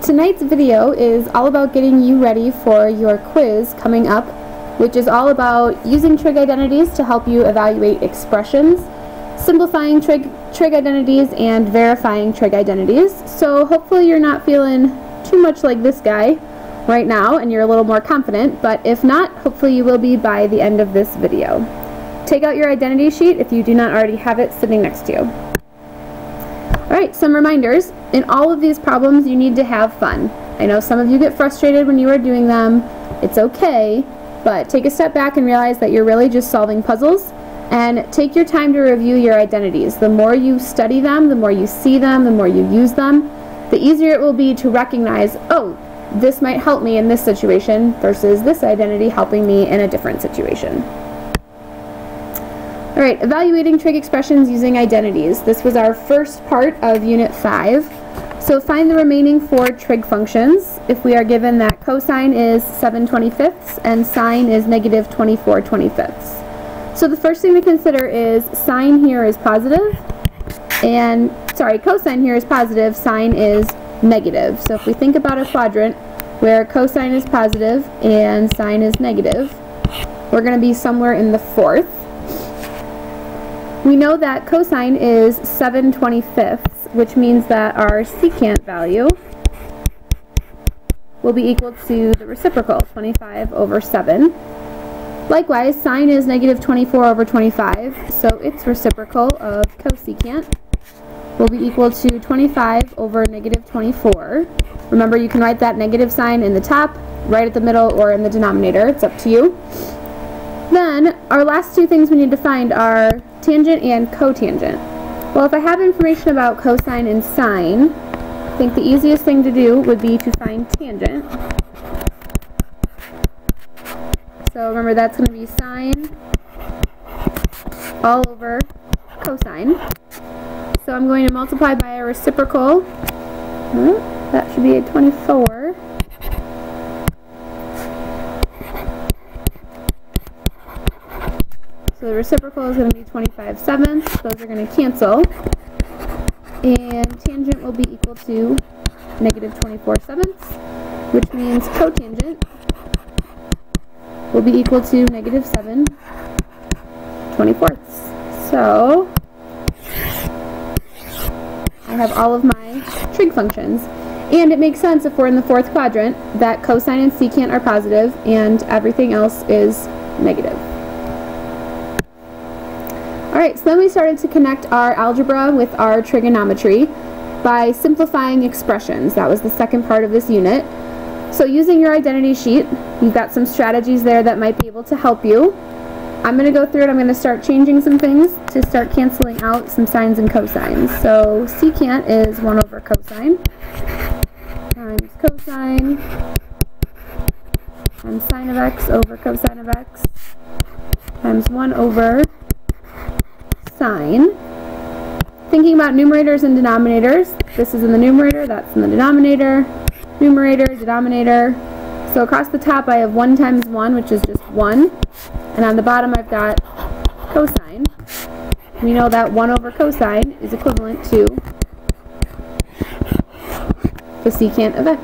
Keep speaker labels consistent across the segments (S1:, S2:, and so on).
S1: tonight's video is all about getting you ready for your quiz coming up, which is all about using trig identities to help you evaluate expressions, simplifying trig identities, and verifying trig identities. So hopefully you're not feeling too much like this guy right now and you're a little more confident, but if not, hopefully you will be by the end of this video. Take out your identity sheet if you do not already have it sitting next to you. Alright, some reminders. In all of these problems, you need to have fun. I know some of you get frustrated when you are doing them. It's okay, but take a step back and realize that you're really just solving puzzles, and take your time to review your identities. The more you study them, the more you see them, the more you use them, the easier it will be to recognize, oh, this might help me in this situation versus this identity helping me in a different situation. Alright, evaluating trig expressions using identities. This was our first part of Unit 5. So find the remaining 4 trig functions if we are given that cosine is 7/25 and sine is negative 24/25. So the first thing to consider is sine here is positive, and cosine here is positive, sine is negative. So if we think about a quadrant where cosine is positive and sine is negative, we're going to be somewhere in the fourth. We know that cosine is 7/25, which means that our secant value will be equal to the reciprocal, 25 over 7. Likewise, sine is negative 24 over 25, so its reciprocal of cosecant will be equal to 25 over negative 24. Remember, you can write that negative sign in the top, right at the middle, or in the denominator. It's up to you. Then, our last two things we need to find are tangent and cotangent. Well, if I have information about cosine and sine, I think the easiest thing to do would be to find tangent. So remember, that's going to be sine all over cosine. So I'm going to multiply by a reciprocal. That should be a 24. So the reciprocal is going to be 25/7. Those are going to cancel. And tangent will be equal to negative 24/7, which means cotangent will be equal to negative 7/24. So I have all of my trig functions. And it makes sense if we're in the fourth quadrant that cosine and secant are positive and everything else is negative. Alright, so then we started to connect our algebra with our trigonometry by simplifying expressions. That was the second part of this unit. So using your identity sheet, you've got some strategies there that might be able to help you. I'm going to go through it. I'm going to start changing some things to start canceling out some sines and cosines. So secant is 1 over cosine times cosine times sine of x over cosine of x times 1 over sine. Thinking about numerators and denominators, this is in the numerator, that's in the denominator, numerator, denominator. So across the top I have 1 times 1, which is just 1, and on the bottom I've got cosine. We know that 1 over cosine is equivalent to the secant of x.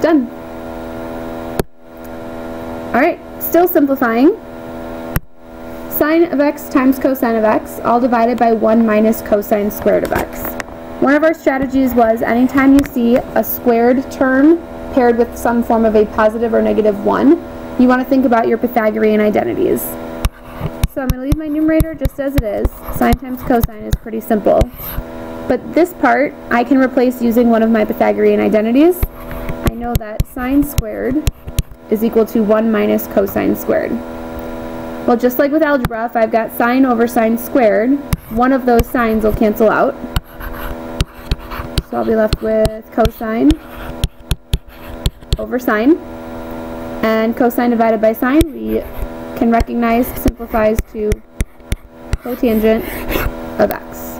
S1: Done. Alright, still simplifying. Sine of x times cosine of x, all divided by 1 minus cosine squared of x. One of our strategies was anytime you see a squared term paired with some form of a positive or negative 1, you want to think about your Pythagorean identities. So I'm going to leave my numerator just as it is. Sine times cosine is pretty simple. But this part I can replace using one of my Pythagorean identities. I know that sine squared is equal to 1 minus cosine squared. Well, just like with algebra, if I've got sine over sine squared, one of those signs will cancel out. So I'll be left with cosine over sine. And cosine divided by sine, we can recognize simplifies to cotangent of x.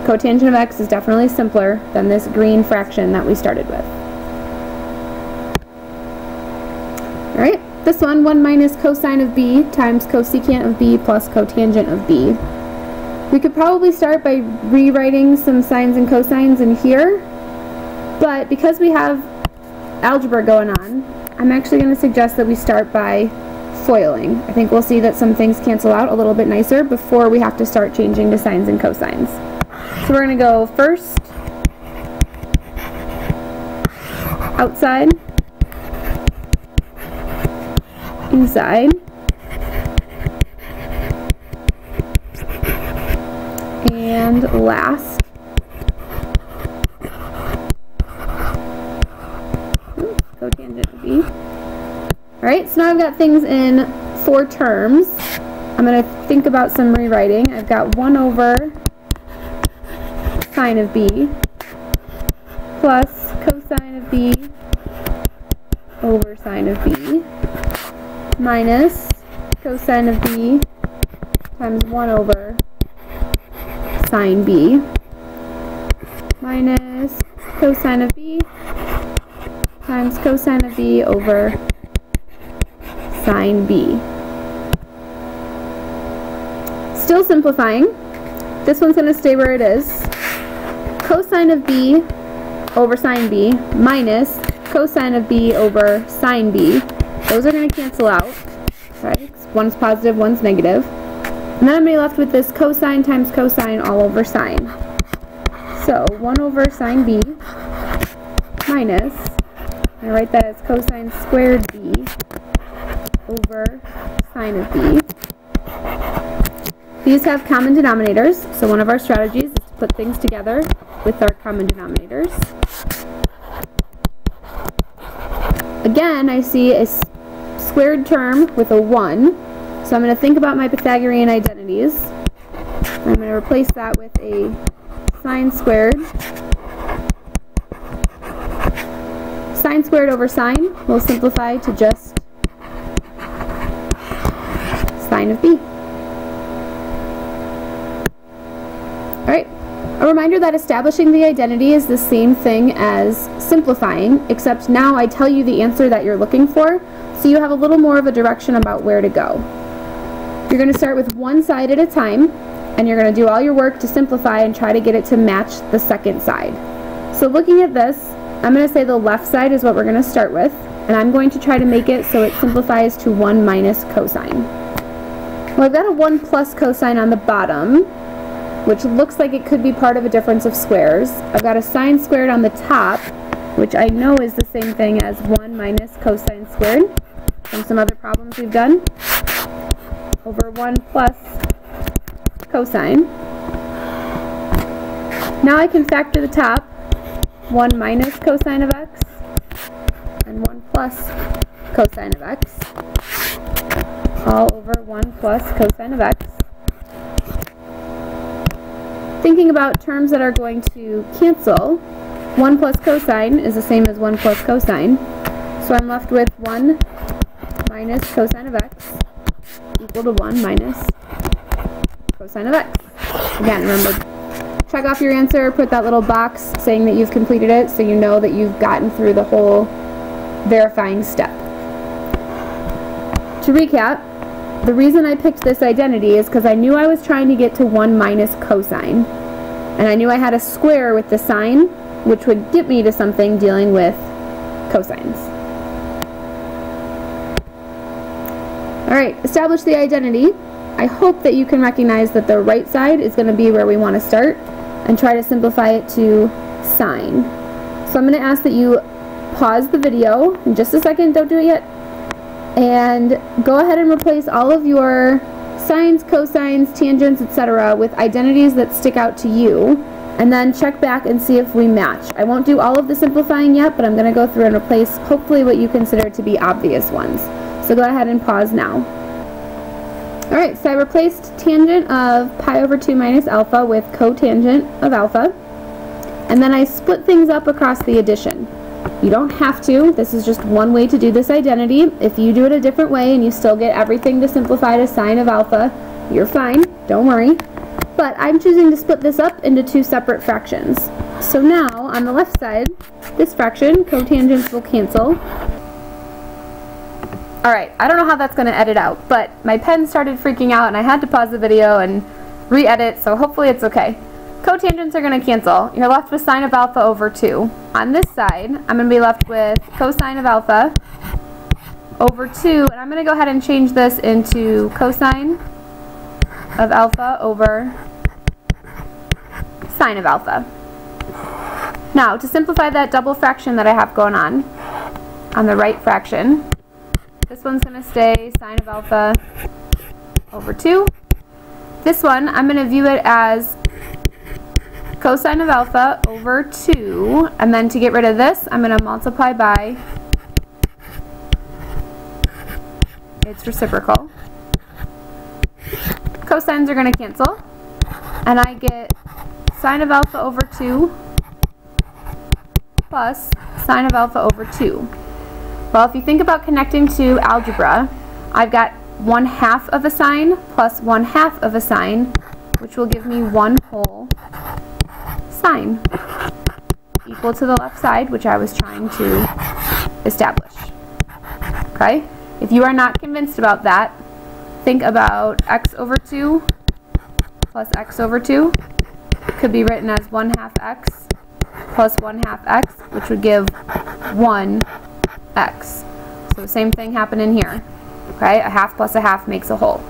S1: Cotangent of x is definitely simpler than this green fraction that we started with. Alright. This one, 1 minus cosine of b times cosecant of b plus cotangent of b. We could probably start by rewriting some sines and cosines in here. But because we have algebra going on, I'm actually going to suggest that we start by FOILing. I think we'll see that some things cancel out a little bit nicer before we have to start changing to sines and cosines. So we're going to go first outside, inside, and last. Cotangent B. Alright, so now I've got things in 4 terms. I'm going to think about some rewriting. I've got 1 over sine of B plus cosine of B over sine of B minus cosine of B times 1 over sine B minus cosine of B times cosine of B over sine B. Still simplifying. This one's going to stay where it is. Cosine of B over sine B minus cosine of B over sine B. Those are going to cancel out. Right? One's positive, one's negative. And then I'm going to be left with this cosine times cosine all over sine. So 1 over sine B minus, I write that as cosine squared B over sine of B. These have common denominators, so one of our strategies is to put things together with our common denominators. Again, I see a squared term with a 1, so I'm going to think about my Pythagorean identities. I'm going to replace that with a sine squared. Sine squared over sine will simplify to just sine of B. Alright, a reminder that establishing the identity is the same thing as simplifying, except now I tell you the answer that you're looking for, so you have a little more of a direction about where to go. You're going to start with one side at a time, and you're going to do all your work to simplify and try to get it to match the second side. So looking at this, I'm going to say the left side is what we're going to start with, and I'm going to try to make it so it simplifies to 1 minus cosine. Well, I've got a 1 plus cosine on the bottom, which looks like it could be part of a difference of squares. I've got a sine squared on the top, which I know is the same thing as 1 minus cosine squared from some other problems we've done, over 1 plus cosine. Now I can factor the top, 1 minus cosine of x and 1 plus cosine of x, all over 1 plus cosine of x. Thinking about terms that are going to cancel, 1 plus cosine is the same as 1 plus cosine, so I'm left with 1 minus cosine of x equal to 1 minus cosine of x. Again, remember, check off your answer, put that little box saying that you've completed it so you know that you've gotten through the whole verifying step. To recap, the reason I picked this identity is because I knew I was trying to get to 1 minus cosine, and I knew I had a square with the sign, which would get me to something dealing with cosines. Alright, establish the identity. I hope that you can recognize that the right side is going to be where we want to start, and try to simplify it to sine. So I'm going to ask that you pause the video in just a second, don't do it yet, and go ahead and replace all of your sines, cosines, tangents, etc. with identities that stick out to you, and then check back and see if we match. I won't do all of the simplifying yet, but I'm going to go through and replace hopefully what you consider to be obvious ones. So go ahead and pause now. Alright, so I replaced tangent of pi over 2 minus alpha with cotangent of alpha, and then I split things up across the addition. You don't have to, this is just one way to do this identity. If you do it a different way and you still get everything to simplify to sine of alpha, you're fine, don't worry. But I'm choosing to split this up into 2 separate fractions. So now, on the left side, this fraction, cotangents will cancel. Alright, I don't know how that's going to edit out, but my pen started freaking out and I had to pause the video and re-edit, so hopefully it's okay. Cotangents are going to cancel. You're left with sine of alpha over 2. On this side, I'm going to be left with cosine of alpha over 2, and I'm going to go ahead and change this into cosine of alpha over sine of alpha. Now, to simplify that double fraction that I have going on the right fraction, this one's going to stay sine of alpha over 2. This one, I'm going to view it as cosine of alpha over 2, and then to get rid of this, I'm going to multiply by its reciprocal. Cosines are going to cancel, and I get sine of alpha over 2 plus sine of alpha over 2. Well, if you think about connecting to algebra, I've got 1/2 of a sine plus 1/2 of a sine, which will give me 1 whole sine, equal to the left side, which I was trying to establish. Okay? If you are not convinced about that, think about x over 2 plus x over 2. It could be written as 1/2 x plus 1/2 x, which would give 1x. So the same thing happened in here. Okay? A half plus a half makes a whole.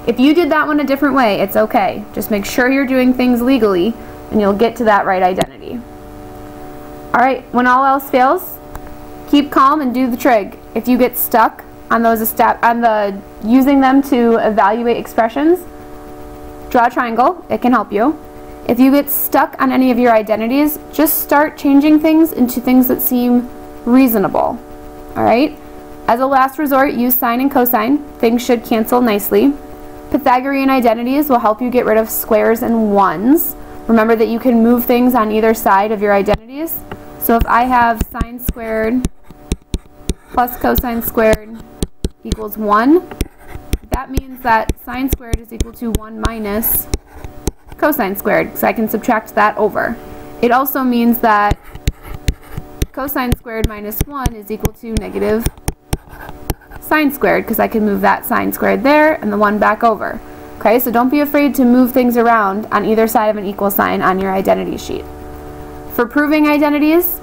S1: If you did that one a different way, it's okay. Just make sure you're doing things legally, and you'll get to that right identity. Alright, when all else fails, keep calm and do the trig. If you get stuck on those using them to evaluate expressions, draw a triangle. It can help you. If you get stuck on any of your identities, just start changing things into things that seem reasonable. Alright? As a last resort, use sine and cosine. Things should cancel nicely. Pythagorean identities will help you get rid of squares and ones. Remember that you can move things on either side of your identities. So if I have sine squared plus cosine squared equals 1, that means that sine squared is equal to 1 minus cosine squared, because I can subtract that over. It also means that cosine squared minus 1 is equal to negative sine squared, because I can move that sine squared there and the 1 back over. Okay, so don't be afraid to move things around on either side of an equal sign on your identity sheet. For proving identities,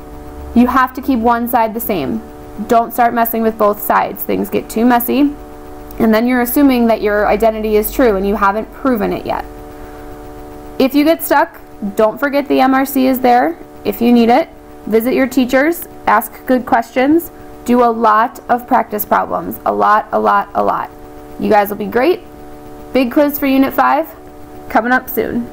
S1: you have to keep one side the same. Don't start messing with both sides. Things get too messy, and then you're assuming that your identity is true and you haven't proven it yet. If you get stuck, don't forget the MRC is there if you need it. Visit your teachers, ask good questions, do a lot of practice problems. A lot. You guys will be great. Big quiz for Unit 5 coming up soon.